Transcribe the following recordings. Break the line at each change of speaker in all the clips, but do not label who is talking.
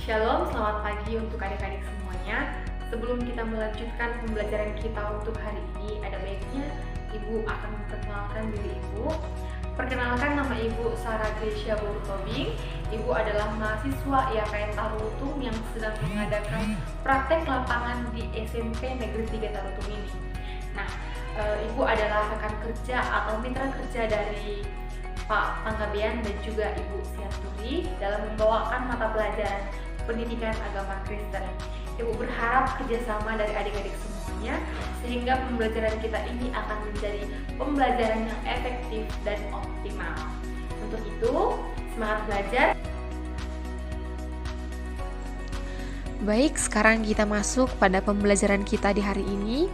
Shalom, selamat pagi untuk adik-adik semuanya. Sebelum kita melanjutkan pembelajaran kita untuk hari ini, ada baiknya Ibu akan memperkenalkan diri Ibu. Perkenalkan, nama Ibu Sarah Gracia Borutobing. Ibu adalah mahasiswa IAKN Tarutung yang sedang mengadakan praktek lapangan di SMP Negeri 3 Tarutung ini. Nah, Ibu adalah rekan kerja atau mitra kerja dari Pak Panggabean dan juga Ibu Sianturi dalam membawakan mata pelajaran pendidikan agama Kristen. Ibu berharap kerjasama dari adik-adik semuanya sehingga pembelajaran kita ini akan menjadi pembelajaran yang efektif dan optimal. Untuk itu, semangat belajar.
Baik, sekarang kita masuk pada pembelajaran kita di hari ini.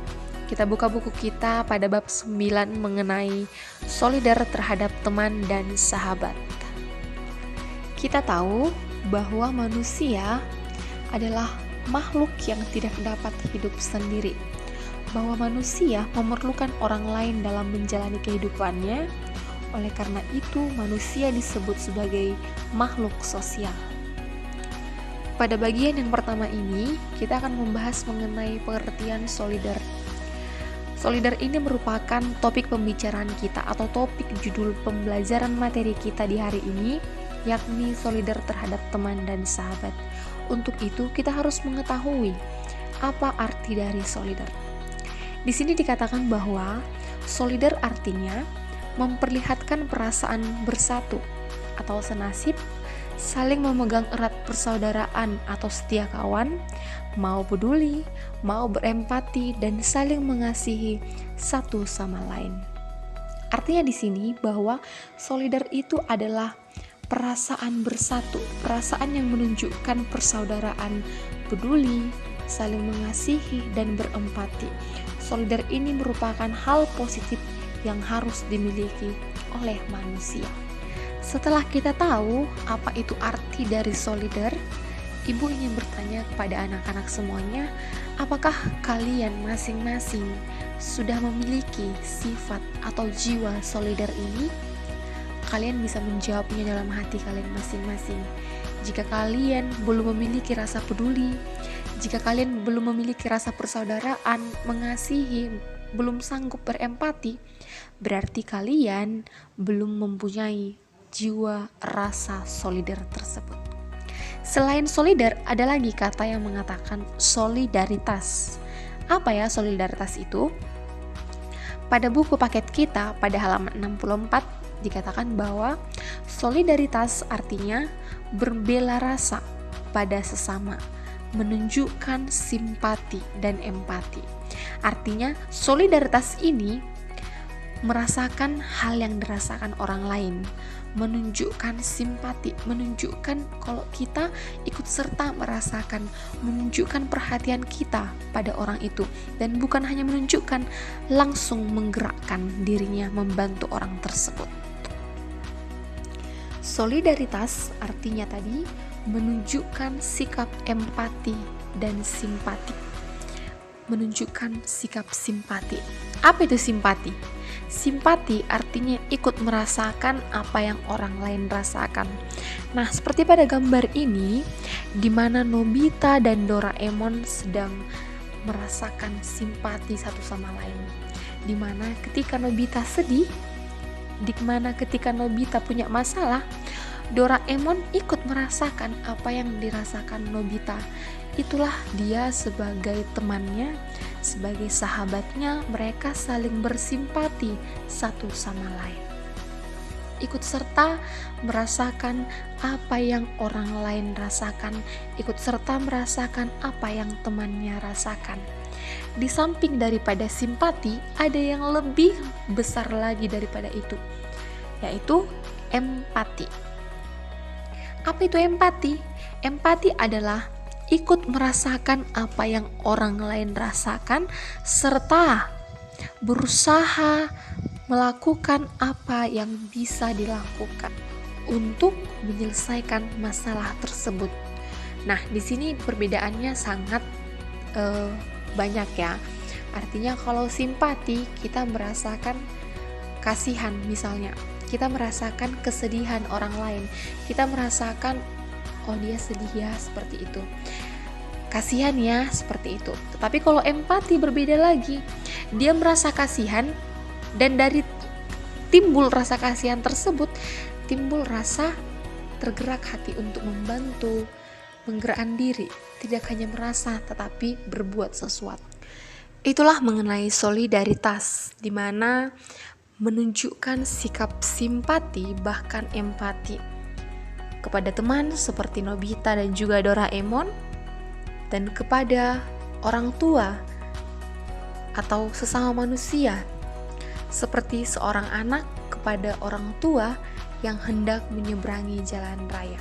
Kita buka buku kita pada bab 9 mengenai solidar terhadap teman dan sahabat. Kita tahu bahwa manusia adalah makhluk yang tidak dapat hidup sendiri, bahwa manusia memerlukan orang lain dalam menjalani kehidupannya. Oleh karena itu, manusia disebut sebagai makhluk sosial. Pada bagian yang pertama ini, kita akan membahas mengenai pengertian solidar. Solidar ini merupakan topik pembicaraan kita atau topik judul pembelajaran materi kita di hari ini, yakni solidar terhadap teman dan sahabat. Untuk itu, kita harus mengetahui apa arti dari solidar. Di sini dikatakan bahwa solidar artinya memperlihatkan perasaan bersatu atau senasib, saling memegang erat persaudaraan atau setia kawan, mau peduli, mau berempati, dan saling mengasihi satu sama lain. Artinya di sini bahwa solidar itu adalah perasaan bersatu, perasaan yang menunjukkan persaudaraan, peduli, saling mengasihi, dan berempati. Solidar ini merupakan hal positif yang harus dimiliki oleh manusia. Setelah kita tahu apa itu arti dari solidar, Ibu ingin bertanya kepada anak-anak semuanya, apakah kalian masing-masing sudah memiliki sifat atau jiwa solidar ini? Kalian bisa menjawabnya dalam hati kalian masing-masing. Jika kalian belum memiliki rasa peduli, jika kalian belum memiliki rasa persaudaraan, mengasihi, belum sanggup berempati, berarti kalian belum mempunyai jiwa rasa solidar tersebut. Selain solidar, ada lagi kata yang mengatakan solidaritas. Apa ya solidaritas itu? Pada buku paket kita pada halaman 64 dikatakan bahwa solidaritas artinya berbela rasa pada sesama, menunjukkan simpati dan empati. Artinya solidaritas ini merasakan hal yang dirasakan orang lain, menunjukkan simpati, menunjukkan kalau kita ikut serta merasakan, menunjukkan perhatian kita pada orang itu, dan bukan hanya menunjukkan, langsung menggerakkan dirinya membantu orang tersebut. Solidaritas artinya tadi menunjukkan sikap empati dan simpati. Menunjukkan sikap simpati. Apa itu simpati? Simpati artinya ikut merasakan apa yang orang lain rasakan. Nah, seperti pada gambar ini, di mana Nobita dan Doraemon sedang merasakan simpati satu sama lain. Di mana ketika Nobita sedih, di mana ketika Nobita punya masalah, Doraemon ikut merasakan apa yang dirasakan Nobita. Itulah dia sebagai temannya, sebagai sahabatnya, mereka saling bersimpati satu sama lain. Ikut serta merasakan apa yang orang lain rasakan, ikut serta merasakan apa yang temannya rasakan. Di samping daripada simpati, ada yang lebih besar lagi daripada itu, yaitu empati. Apa itu empati? Empati adalah ikut merasakan apa yang orang lain rasakan serta berusaha melakukan apa yang bisa dilakukan untuk menyelesaikan masalah tersebut. Nah, di sini perbedaannya sangat banyak ya. Artinya kalau simpati kita merasakan kasihan misalnya, kita merasakan kesedihan orang lain, kita merasakan oh dia sedih ya, seperti itu, kasihan ya, seperti itu. Tetapi kalau empati berbeda lagi, dia merasa kasihan, dan dari timbul rasa kasihan tersebut, timbul rasa tergerak hati untuk membantu, menggerakkan diri, tidak hanya merasa tetapi berbuat sesuatu. Itulah mengenai solidaritas, di mana menunjukkan sikap simpati bahkan empati kepada teman seperti Nobita dan juga Doraemon, dan kepada orang tua atau sesama manusia seperti seorang anak kepada orang tua yang hendak menyeberangi jalan raya.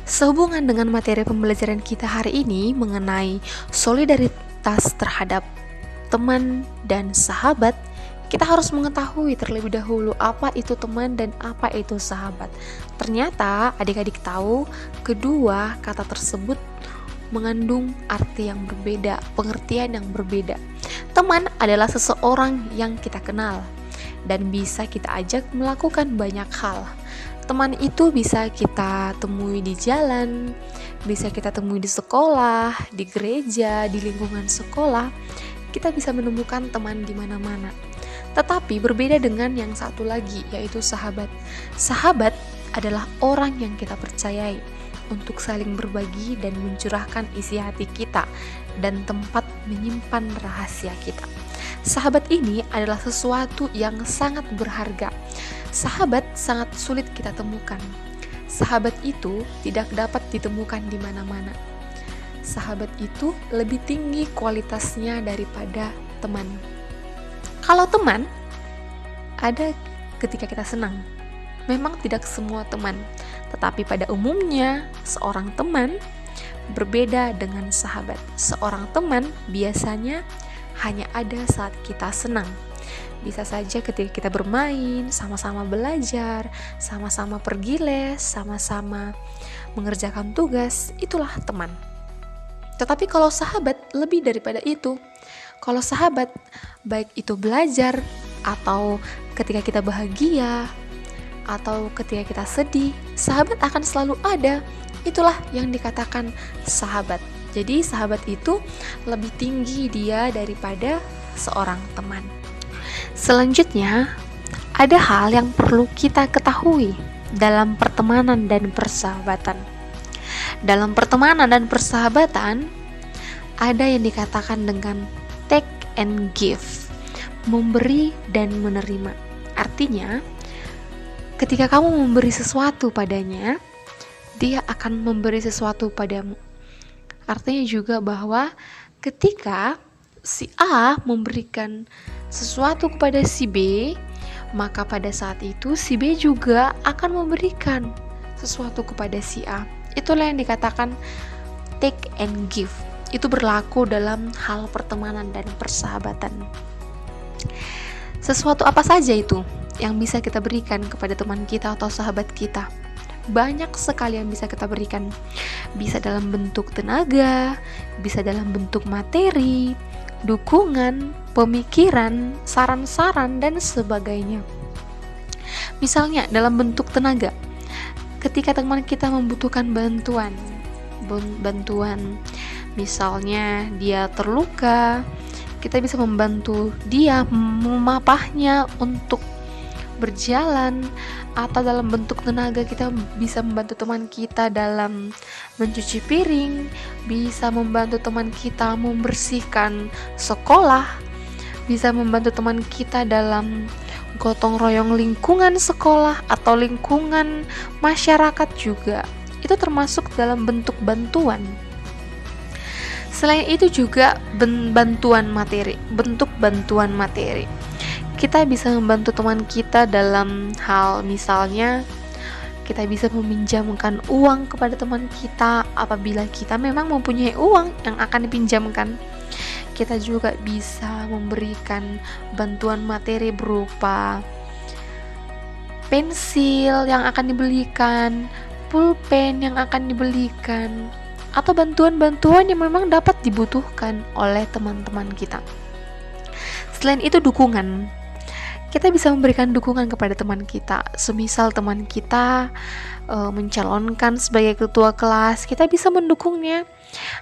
Sehubungan dengan materi pembelajaran kita hari ini mengenai solidaritas terhadap teman dan sahabat, kita harus mengetahui terlebih dahulu apa itu teman dan apa itu sahabat. Ternyata adik-adik tahu kedua kata tersebut mengandung arti yang berbeda, pengertian yang berbeda. Teman adalah seseorang yang kita kenal dan bisa kita ajak melakukan banyak hal. Teman itu bisa kita temui di jalan, bisa kita temui di sekolah, di gereja, di lingkungan sekolah. Kita bisa menemukan teman di mana-mana. Tetapi berbeda dengan yang satu lagi, yaitu sahabat. Sahabat adalah orang yang kita percayai untuk saling berbagi dan mencurahkan isi hati kita dan tempat menyimpan rahasia kita. Sahabat ini adalah sesuatu yang sangat berharga. Sahabat sangat sulit kita temukan. Sahabat itu tidak dapat ditemukan di mana-mana. Sahabat itu lebih tinggi kualitasnya daripada teman. Kalau teman, ada ketika kita senang. Memang tidak semua teman, tetapi pada umumnya seorang teman berbeda dengan sahabat. Seorang teman biasanya hanya ada saat kita senang. Bisa saja ketika kita bermain, sama-sama belajar, sama-sama pergi les, sama-sama mengerjakan tugas, itulah teman. Tetapi kalau sahabat lebih daripada itu. Kalau sahabat, baik itu belajar, atau ketika kita bahagia, atau ketika kita sedih, sahabat akan selalu ada. Itulah yang dikatakan sahabat. Jadi sahabat itu lebih tinggi dia daripada seorang teman. Selanjutnya, ada hal yang perlu kita ketahui dalam pertemanan dan persahabatan. Dalam pertemanan dan persahabatan, ada yang dikatakan dengan take and give, memberi dan menerima. Artinya, ketika kamu memberi sesuatu padanya, dia akan memberi sesuatu padamu. Artinya juga bahwa ketika si A memberikan sesuatu kepada si B, maka pada saat itu si B juga akan memberikan sesuatu kepada si A. Itulah yang dikatakan take and give. Itu berlaku dalam hal pertemanan dan persahabatan. Sesuatu apa saja itu yang bisa kita berikan kepada teman kita atau sahabat kita? Banyak sekali yang bisa kita berikan. Bisa dalam bentuk tenaga, bisa dalam bentuk materi, dukungan, pemikiran, saran-saran, dan sebagainya. Misalnya dalam bentuk tenaga, ketika teman kita membutuhkan bantuan, misalnya dia terluka, kita bisa membantu dia memapahnya untuk berjalan, atau dalam bentuk tenaga kita bisa membantu teman kita dalam mencuci piring, bisa membantu teman kita membersihkan sekolah, bisa membantu teman kita dalam gotong royong lingkungan sekolah atau lingkungan masyarakat juga. Itu termasuk dalam bentuk bantuan. Selain itu juga bentuk bantuan materi. Kita bisa membantu teman kita dalam hal misalnya kita bisa meminjamkan uang kepada teman kita apabila kita memang mempunyai uang yang akan dipinjamkan. Kita juga bisa memberikan bantuan materi berupa pensil yang akan dibelikan, pulpen yang akan dibelikan, atau bantuan-bantuan yang memang dapat dibutuhkan oleh teman-teman kita. Selain itu dukungan. kita bisa memberikan dukungan kepada teman kita. Semisal teman kita mencalonkan sebagai ketua kelas, kita bisa mendukungnya.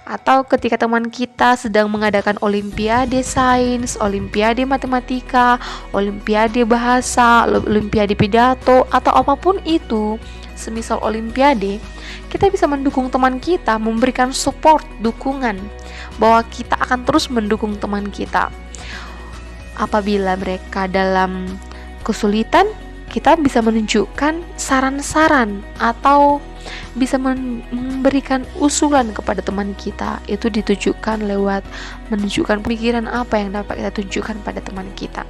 Atau ketika teman kita sedang mengadakan olimpiade sains, olimpiade matematika, olimpiade bahasa, olimpiade pidato, atau apapun itu, semisal olimpiade, kita bisa mendukung teman kita, memberikan support, dukungan, bahwa kita akan terus mendukung teman kita. Apabila mereka dalam kesulitan, kita bisa menunjukkan saran-saran atau bisa memberikan usulan kepada teman kita. Itu ditujukan lewat menunjukkan pemikiran apa yang dapat kita tunjukkan pada teman kita.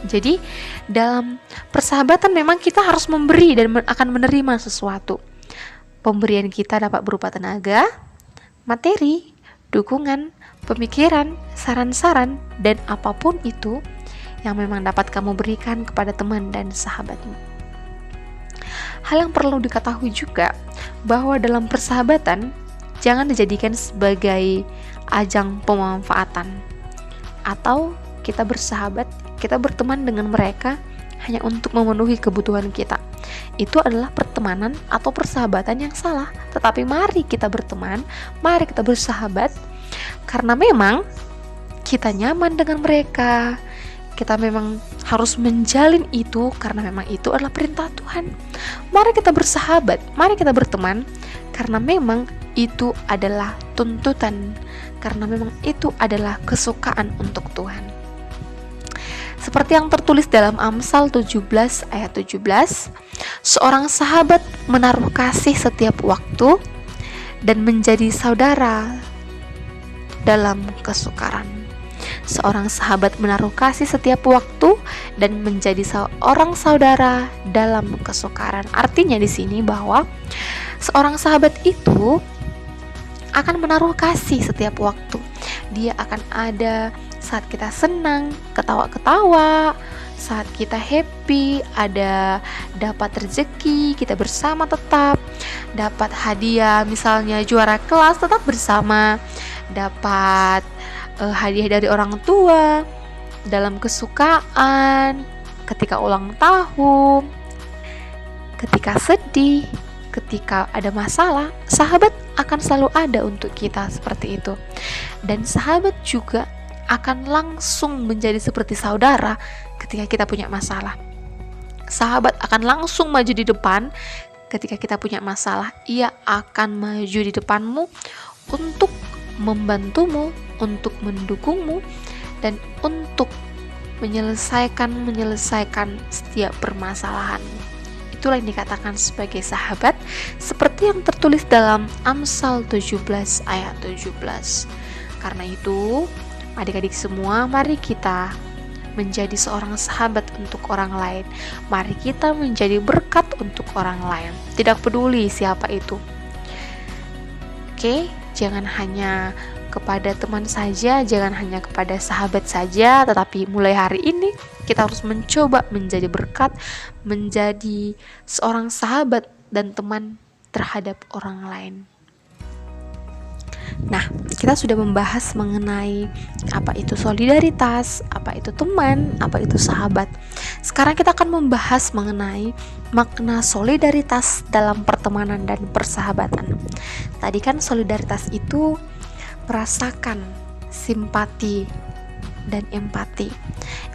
Jadi dalam persahabatan memang kita harus memberi dan akan menerima sesuatu. Pemberian kita dapat berupa tenaga, materi, dukungan, pemikiran, saran-saran, dan apapun itu yang memang dapat kamu berikan kepada teman dan sahabatmu. Hal yang perlu diketahui juga bahwa dalam persahabatan jangan dijadikan sebagai ajang pemanfaatan, atau kita bersahabat, kita berteman dengan mereka hanya untuk memenuhi kebutuhan kita. Itu adalah pertemanan atau persahabatan yang salah. Tetapi mari kita berteman, mari kita bersahabat karena memang kita nyaman dengan mereka. Kita memang harus menjalin itu karena memang itu adalah perintah Tuhan. Mari kita bersahabat, mari kita berteman karena memang itu adalah tuntutan, karena memang itu adalah kesukaan untuk Tuhan. Seperti yang tertulis dalam Amsal 17 ayat 17, seorang sahabat menaruh kasih setiap waktu dan menjadi saudara dalam kesukaran. Seorang sahabat menaruh kasih setiap waktu dan menjadi seorang saudara dalam kesukaran. Artinya di sini bahwa seorang sahabat itu akan menaruh kasih setiap waktu. Dia akan ada saat kita senang, ketawa-ketawa, saat kita happy, ada dapat rezeki, kita bersama tetap, dapat hadiah, misalnya juara kelas tetap bersama, dapat hadiah dari orang tua, dalam kesukaan, ketika ulang tahun, ketika sedih, ketika ada masalah, sahabat akan selalu ada untuk kita seperti itu. Dan sahabat juga akan langsung menjadi seperti saudara ketika kita punya masalah. Sahabat akan langsung maju di depan ketika kita punya masalah. Ia akan maju di depanmu untuk membantumu, untuk mendukungmu, dan untuk menyelesaikan setiap permasalahanmu. Itulah yang dikatakan sebagai sahabat, seperti yang tertulis dalam Amsal 17 ayat 17. Karena itu, adik-adik semua, mari kita menjadi seorang sahabat untuk orang lain. Mari kita menjadi berkat untuk orang lain. Tidak peduli siapa itu. Oke, jangan hanya kepada teman saja, jangan hanya kepada sahabat saja, tetapi mulai hari ini kita harus mencoba menjadi berkat, menjadi seorang sahabat dan teman terhadap orang lain. Nah, kita sudah membahas mengenai apa itu solidaritas, apa itu teman, apa itu sahabat. Sekarang kita akan membahas mengenai makna solidaritas dalam pertemanan dan persahabatan. Tadi kan solidaritas itu merasakan simpati dan empati,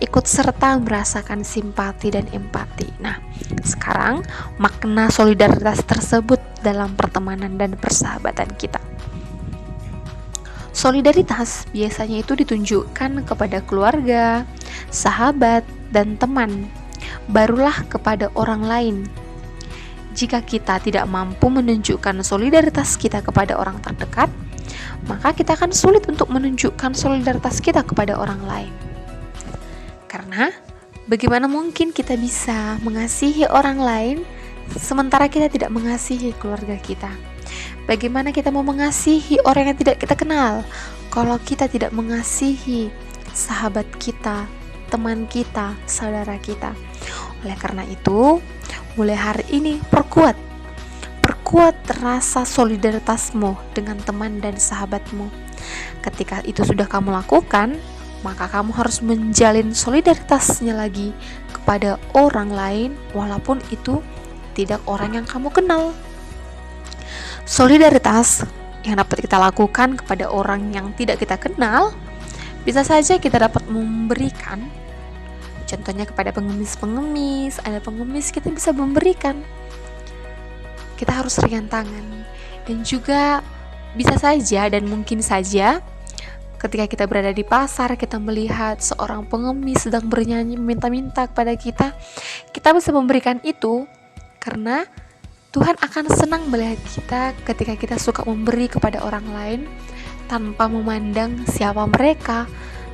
ikut serta merasakan simpati dan empati. Nah, sekarang makna solidaritas tersebut dalam pertemanan dan persahabatan kita. Solidaritas biasanya itu ditunjukkan kepada keluarga, sahabat, dan teman, barulah kepada orang lain. Jika kita tidak mampu menunjukkan solidaritas kita kepada orang terdekat, maka kita akan sulit untuk menunjukkan solidaritas kita kepada orang lain. Karena bagaimana mungkin kita bisa mengasihi orang lain sementara kita tidak mengasihi keluarga kita? Bagaimana kita mau mengasihi orang yang tidak kita kenal kalau kita tidak mengasihi sahabat kita, teman kita, saudara kita? Oleh karena itu, mulai hari ini perkuat rasa solidaritasmu dengan teman dan sahabatmu. Ketika itu sudah kamu lakukan, maka kamu harus menjalin solidaritasnya lagi kepada orang lain walaupun itu tidak orang yang kamu kenal. Solidaritas yang dapat kita lakukan kepada orang yang tidak kita kenal, bisa saja kita dapat memberikan. Contohnya kepada pengemis-pengemis, ada pengemis kita bisa memberikan. Kita harus ringan tangan. Dan juga bisa saja dan mungkin saja ketika kita berada di pasar, kita melihat seorang pengemis sedang bernyanyi meminta-minta kepada kita, kita bisa memberikan itu karena Tuhan akan senang melihat kita ketika kita suka memberi kepada orang lain tanpa memandang siapa mereka,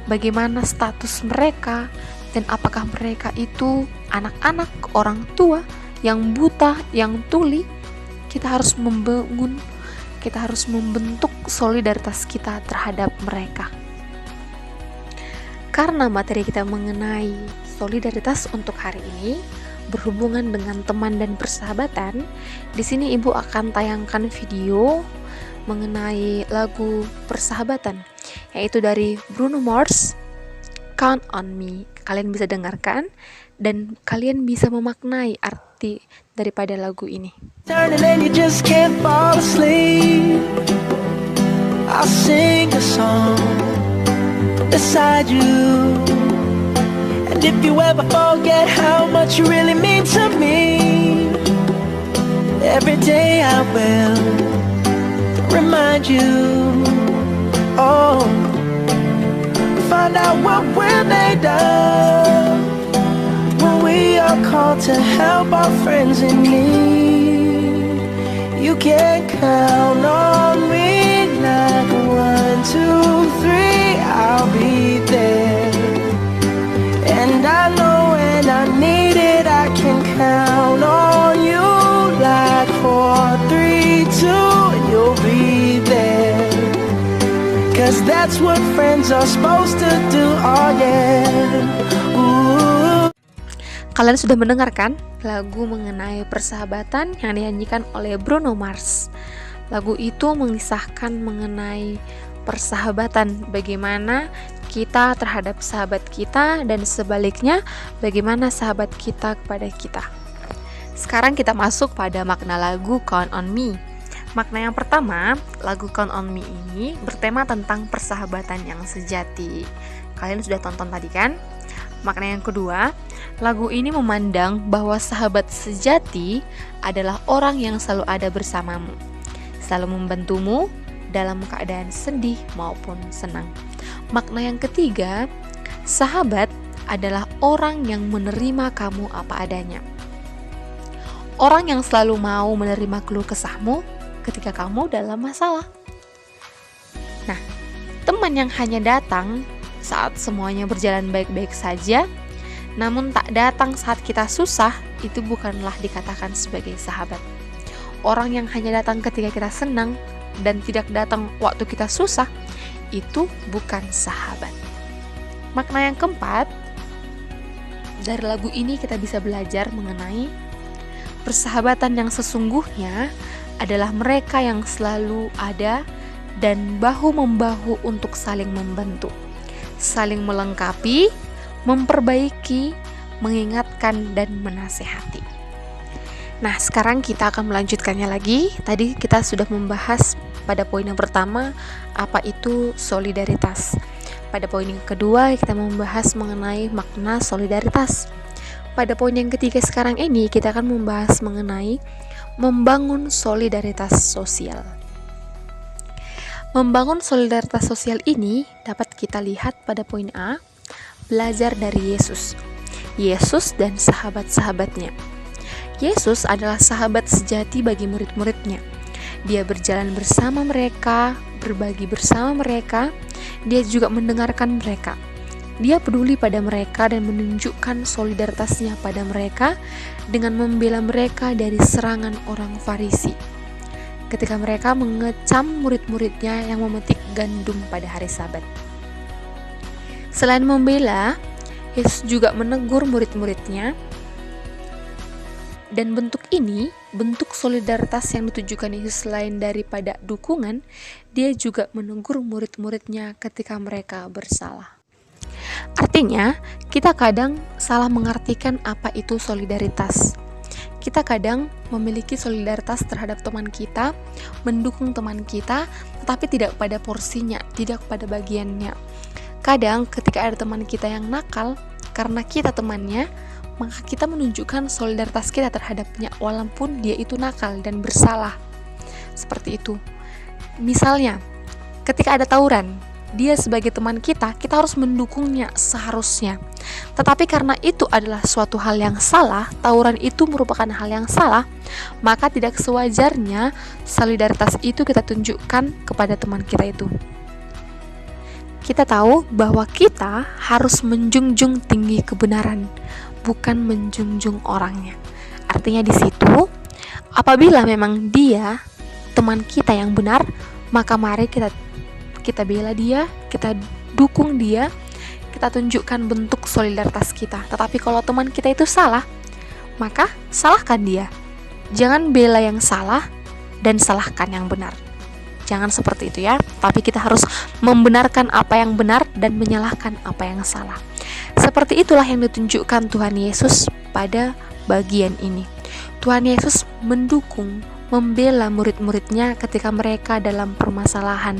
bagaimana status mereka, dan apakah mereka itu anak-anak, orang tua, yang buta, yang tuli. Kita harus membentuk solidaritas kita terhadap mereka. Karena materi kita mengenai solidaritas untuk hari ini berhubungan dengan teman dan persahabatan, di sini Ibu akan tayangkan video mengenai lagu persahabatan, yaitu dari Bruno Mars, Count on Me. Kalian bisa dengarkan dan kalian bisa memaknai arti daripada lagu ini.
Turning and you just can't fall asleep. I'll sing a song beside you. And if you ever forget how much you really mean to me, every day I will remind you. Oh, find out what we're made of when we are called to help our friends in need. You can count on me like 1, 2, 3, I'll be there. And I know when I need it, I can count on you like 4, 3, 2, and you'll be there. 'Cause that's what friends are supposed to do, oh yeah. Ooh.
Kalian sudah mendengarkan lagu mengenai persahabatan yang dinyanyikan oleh Bruno Mars. Lagu itu mengisahkan mengenai persahabatan, bagaimana kita terhadap sahabat kita dan sebaliknya bagaimana sahabat kita kepada kita. Sekarang kita masuk pada makna lagu Count on Me. Makna yang pertama, lagu Count on Me ini bertema tentang persahabatan yang sejati. Kalian sudah tonton tadi kan? Makna yang kedua, lagu ini memandang bahwa sahabat sejati adalah orang yang selalu ada bersamamu, selalu membantumu dalam keadaan sedih maupun senang. Makna yang ketiga, sahabat adalah orang yang menerima kamu apa adanya. Orang yang selalu mau menerima keluh kesahmu ketika kamu dalam masalah. Nah, teman yang hanya datang saat semuanya berjalan baik-baik saja, namun tak datang saat kita susah, itu bukanlah dikatakan sebagai sahabat. Orang yang hanya datang ketika kita senang dan tidak datang waktu kita susah, itu bukan sahabat. Makna yang keempat, dari lagu ini kita bisa belajar mengenai persahabatan yang sesungguhnya adalah mereka yang selalu ada dan bahu-membahu untuk saling membantu, saling melengkapi, memperbaiki, mengingatkan, dan menasehati. Nah, sekarang kita akan melanjutkannya lagi. Tadi kita sudah membahas pada poin yang pertama, apa itu solidaritas. Pada poin yang kedua, kita membahas mengenai makna solidaritas. Pada poin yang ketiga sekarang ini, kita akan membahas mengenai membangun solidaritas sosial. Membangun solidaritas sosial ini dapat kita lihat pada poin A, belajar dari Yesus. Yesus dan sahabat-sahabatnya. Yesus adalah sahabat sejati bagi murid-muridnya. Dia berjalan bersama mereka, berbagi bersama mereka, dia juga mendengarkan mereka. Dia peduli pada mereka dan menunjukkan solidaritasnya pada mereka dengan membela mereka dari serangan orang Farisi ketika mereka mengecam murid-muridnya yang memetik gandum pada hari Sabat. Selain membela, Yesus juga menegur murid-muridnya, dan bentuk ini, bentuk solidaritas yang ditujukan Yesus selain daripada dukungan, dia juga menegur murid-muridnya ketika mereka bersalah. Artinya, kita kadang salah mengartikan apa itu solidaritas. Kita kadang memiliki solidaritas terhadap teman kita, mendukung teman kita, tetapi tidak pada porsinya, tidak pada bagiannya. Kadang ketika ada teman kita yang nakal, karena kita temannya, maka kita menunjukkan solidaritas kita terhadapnya walaupun dia itu nakal dan bersalah. Seperti itu. Misalnya, ketika ada tawuran, dia sebagai teman kita harus mendukungnya seharusnya. Tetapi karena itu adalah suatu hal yang salah, tawuran itu merupakan hal yang salah, maka tidak sewajarnya solidaritas itu kita tunjukkan kepada teman kita itu. Kita tahu bahwa kita harus menjunjung tinggi kebenaran, bukan menjunjung orangnya. Artinya di situ, apabila memang dia teman kita yang benar, maka mari kita bela dia, kita dukung dia, kita tunjukkan bentuk solidaritas kita. Tetapi kalau teman kita itu salah, maka salahkan dia. Jangan bela yang salah dan salahkan yang benar. Jangan seperti itu ya. Tapi kita harus membenarkan apa yang benar dan menyalahkan apa yang salah. Seperti itulah yang ditunjukkan Tuhan Yesus pada bagian ini. Tuhan Yesus mendukung, membela murid-muridnya ketika mereka dalam permasalahan.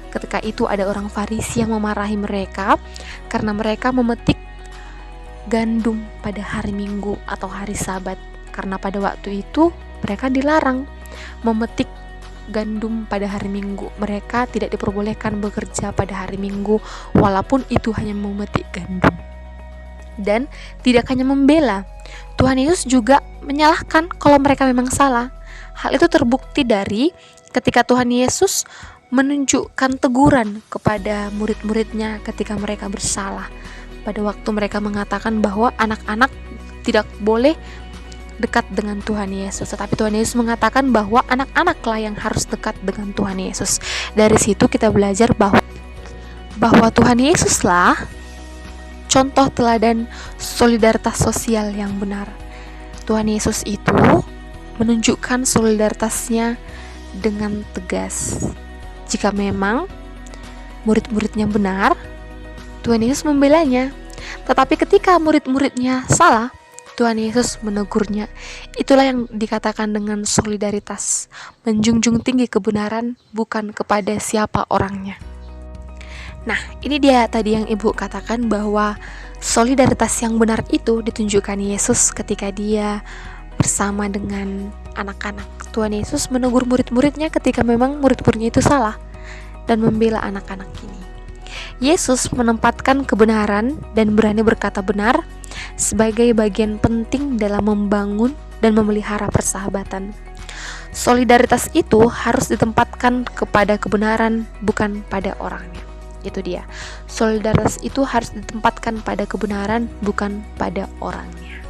Ketika itu ada orang Farisi yang memarahi mereka karena mereka memetik gandum pada hari Minggu atau hari Sabat. Karena pada waktu itu mereka dilarang memetik gandum pada hari Minggu. Mereka tidak diperbolehkan bekerja pada hari Minggu walaupun itu hanya memetik gandum. Dan tidak hanya membela, Tuhan Yesus juga menyalahkan kalau mereka memang salah. Hal itu terbukti dari ketika Tuhan Yesus menunjukkan teguran kepada murid-muridnya ketika mereka bersalah. Pada waktu mereka mengatakan bahwa anak-anak tidak boleh dekat dengan Tuhan Yesus, tetapi Tuhan Yesus mengatakan bahwa anak-anaklah yang harus dekat dengan Tuhan Yesus. Dari situ kita belajar bahwa Tuhan Yesuslah contoh teladan solidaritas sosial yang benar. Tuhan Yesus itu menunjukkan solidaritasnya dengan tegas. Jika memang murid-muridnya benar, Tuhan Yesus membelanya. Tetapi ketika murid-muridnya salah, Tuhan Yesus menegurnya. Itulah yang dikatakan dengan solidaritas, menjunjung tinggi kebenaran bukan kepada siapa orangnya. Nah, ini dia tadi yang Ibu katakan bahwa solidaritas yang benar itu ditunjukkan Yesus ketika dia bersama dengan anak-anak. Tuhan Yesus menegur murid-muridnya ketika memang murid-muridnya itu salah dan membela anak-anak ini. Yesus menempatkan kebenaran dan berani berkata benar sebagai bagian penting dalam membangun dan memelihara persahabatan. Solidaritas itu harus ditempatkan kepada kebenaran, bukan pada orangnya. Itu dia. Solidaritas itu harus ditempatkan pada kebenaran, bukan pada orangnya.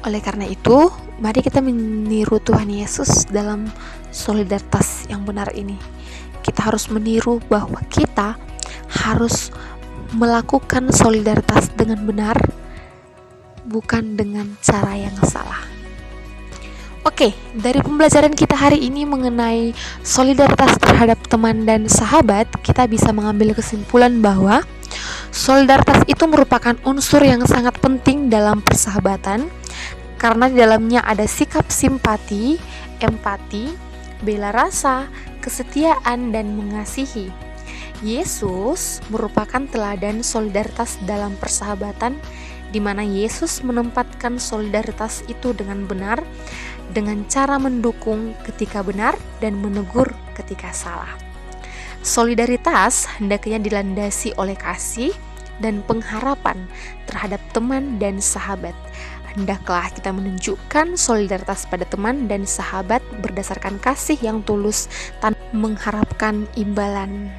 Oleh karena itu, mari kita meniru Tuhan Yesus dalam solidaritas yang benar ini. Kita harus meniru bahwa kita harus melakukan solidaritas dengan benar, bukan dengan cara yang salah. Oke, dari pembelajaran kita hari ini mengenai solidaritas terhadap teman dan sahabat, kita bisa mengambil kesimpulan bahwa solidaritas itu merupakan unsur yang sangat penting dalam persahabatan, karena di dalamnya ada sikap simpati, empati, bela rasa, kesetiaan, dan mengasihi. Yesus merupakan teladan solidaritas dalam persahabatan, di mana Yesus menempatkan solidaritas itu dengan benar, dengan cara mendukung ketika benar dan menegur ketika salah. Solidaritas hendaknya dilandasi oleh kasih dan pengharapan terhadap teman dan sahabat. Hendaklah kita menunjukkan solidaritas pada teman dan sahabat berdasarkan kasih yang tulus tanpa mengharapkan imbalan.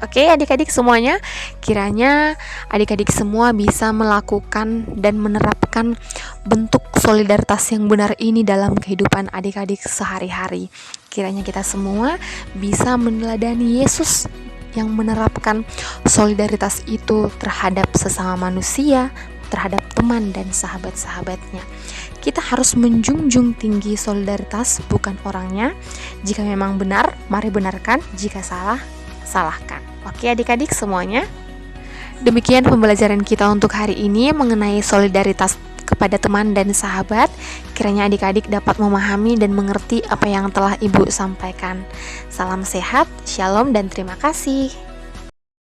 Oke, adik-adik semuanya, kiranya adik-adik semua bisa melakukan dan menerapkan bentuk solidaritas yang benar ini dalam kehidupan adik-adik sehari-hari. Kiranya kita semua bisa meneladani Yesus yang menerapkan solidaritas itu terhadap sesama manusia, terhadap teman dan sahabat-sahabatnya. Kita harus menjunjung tinggi solidaritas, bukan orangnya. Jika memang benar, mari benarkan. Jika salah, salahkan. Oke adik-adik semuanya. Demikian pembelajaran kita untuk hari ini mengenai solidaritas kepada teman dan sahabat. Kiranya adik-adik dapat memahami dan mengerti apa yang telah Ibu sampaikan. Salam sehat, shalom, dan terima kasih.